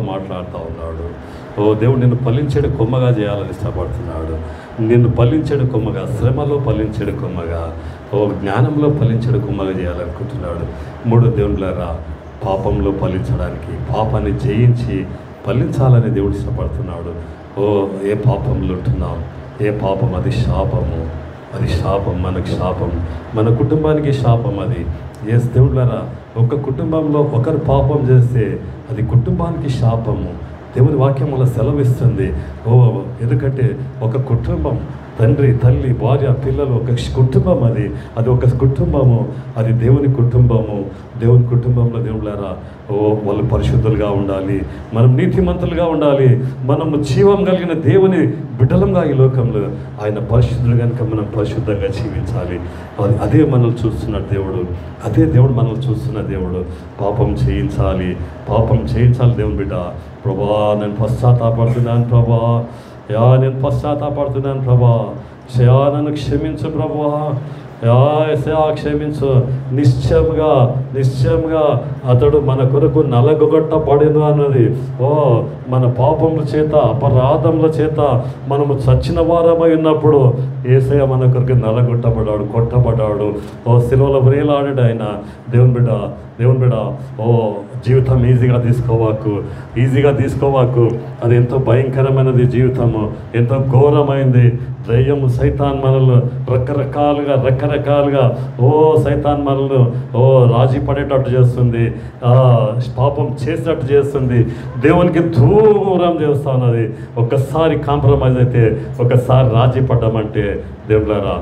మాట్లాడుతూ ఉన్నాడు. ఓ దేవుడు నిన్ను ఫలించేడు కొమ్మగా చేయాలని ఇష్టపడుతున్నాడు. నిన్ను ఫలించేడు కొమ్మగా, శ్రమలో ఫలించేడు కొమ్మగా, ఓ జ్ఞానంలో ఫలించేడు కొమ్మగా చేయాలనుకుంటున్నాడు. మూడో దేవుళ్ళారా, పాపంలో ఫలించడానికి, పాపాన్ని జయించి ఫలించాలని దేవుడు ఇష్టపడుతున్నాడు. ఓ ఏ పాపంలో ఉంటున్నాం, ఏ పాపం, అది శాపము, అది శాపం, మనకు శాపం, మన కుటుంబానికి శాపం. అది ఏ దేవుళ్ళారా, ఒక కుటుంబంలో ఒకరు పాపం చేస్తే అది కుటుంబానికి శాపము. దేవుని వాక్యం వల్ల సెలవిస్తుంది. ఎందుకంటే ఒక కుటుంబం, తండ్రి, తల్లి, భార్య, పిల్లలు, ఒక కుటుంబం. అది ఒక కుటుంబము, అది దేవుని కుటుంబము. దేవుని కుటుంబంలో దేవుళ్ళారా, వాళ్ళు పరిశుద్ధులుగా ఉండాలి, మనం నీతిమంతులుగా ఉండాలి, మనము జీవం కలిగిన దేవుని బిడ్డలంగా ఈ లోకంలో ఆయన పరిశుద్ధులు కనుక మనం పరిశుద్ధంగా జీవించాలి. అదే మనల్ని చూస్తున్నాడు దేవుడు, అదే దేవుడు మనల్ని చూస్తున్న దేవుడు. పాపం చేయించాలి, పాపం చేయించాలి. దేవుని బిడ్డ, ప్రభా నేను పశ్చాత్తాపడుతున్నాను ప్రభా, నేను పశ్చాత్తాపడుతున్నాను ప్రభా, నన్ను క్షమించు ప్రభా, క్షమించు. నిశ్చయంగా అతడు మన కొరకు నలగొట్టబడెను అన్నది. మన పాపముల చేత, అపరాధముల చేత మనము చచ్చిన వారమై ఉన్నప్పుడు యేసయ్య మన కొరకు నలగొట్టబడ్డాడు, కొట్టబడ్డాడు, సిలువలో వేలాడాడు ఆయన. దేవుని బిడ్డ, జీవితం ఈజీగా తీసుకోవాకు. అది ఎంతో భయంకరమైనది జీవితము, ఎంతో ఘోరమైంది. దయ్యము, సైతాన్ మనల్ని రకరకాలుగా సైతాన్ మనల్ని రాజీ పడేటట్టు చేస్తుంది, పాపం చేసినట్టు చేస్తుంది, దేవునికి దూరం చేస్తూ ఉన్నది. ఒక్కసారి కాంప్రమైజ్ అయితే, ఒకసారి రాజీ పడ్డామంటే దేవుళ్ళారా,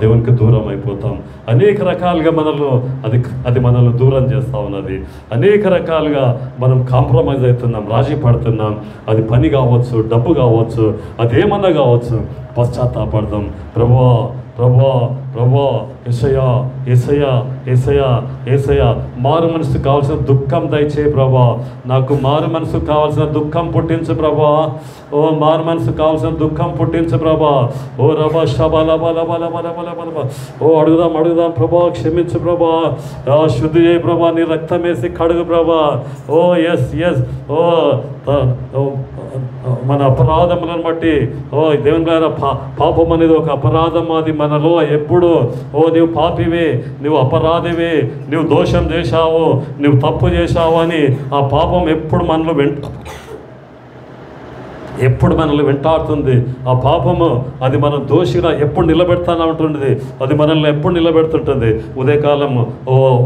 దేవునికి దూరం అయిపోతాం. అనేక రకాలుగా అది మనల్ని దూరం చేస్తూ ఉన్నది. అనేక రకాలుగా మనం కాంప్రమైజ్ అవుతున్నాం, రాజీ పడుతున్నాం. అది పని కావచ్చు, డబ్బు కావచ్చు, అదేమన్నా కావచ్చు. పశ్చాత్తాపడదాం. ప్రభువా, యేసయ్యా మారు మనసు కావాల్సిన దుఃఖం దయచేయి ప్రభా, నాకు మారు మనసు కావాల్సిన దుఃఖం పుట్టించు ప్రభా, మారు మనసు కావాల్సిన దుఃఖం పుట్టించు ప్రభా. రబా షబలబలబలబలబలబలబ. అడుగుదాం ప్రభా, క్షమించు ప్రభా, శుద్ధి చేయి ప్రభా, నీ రక్తం వేసి కడుగు ప్రభా. ఎస్ మన అపరాధములను బట్టి దేవుని గారు, పాపం అనేది ఒక అపరాధం. అది మనలో ఎప్పుడు నీవు పాపివే, నువ్వు అపరాధివే, నువ్వు దోషం చేశావు, నువ్వు తప్పు చేశావు అని ఆ పాపం ఎప్పుడు మనల్ని వెంటాడుతుంది. ఆ పాపము అది మన దోషిగా ఎప్పుడు నిలబెడతానే ఉంటుంది, అది మనల్ని ఎప్పుడు నిలబెడుతుంటుంది. ఉదయకాలము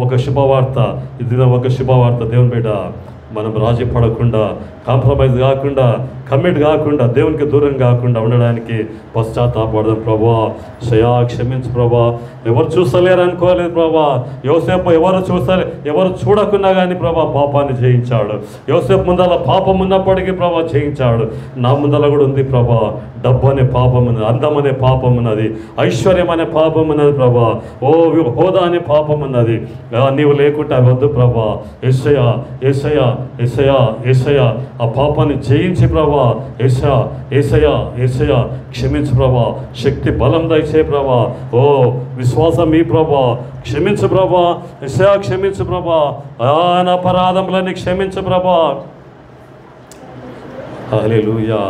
ఒక శుభవార్త, ఇది ఒక శుభవార్త. దేవుని బిడ్డ, మనం రాజీ పడకుండా, కాంప్రమైజ్ కాకుండా, కమిట్ కాకుండా, దేవునికి దూరం కాకుండా ఉండడానికి పశ్చాత్తాపడదాం. ప్రభా, క్షమించు ప్రభా. ఎవరు చూస్తలేరు అనుకోలేదు ప్రభా. యోసేపు ఎవరు చూడకున్నా కానీ ప్రభా పాపాన్ని జయించాడు. యోసేపు ముందల పాపం ఉన్నప్పటికీ ప్రభా జయించాడు. నా ముందల కూడా ఉంది ప్రభా, డబ్బు అనే పాపం ఉన్నది, అందం అనే పాపం ఉన్నది, ఐశ్వర్యం అనే పాపం ఉన్నది ప్రభా, హోదా అనే పాపం ఉన్నది. నీవు లేకుండా వద్దు ప్రభా. యేసయ్యా ఆ పాపాన్ని జయించి ప్రభా, యేసయ్యా క్షమించు ప్రభా. శక్తి బలం దయచే ప్రభా. విశ్వాసం ఈ ప్రభా. క్షమించు ప్రభా. యేసయ్యా క్షమించు ప్రభా. నా అపరాధములని క్షమించు ప్రభా. హల్లెలూయా.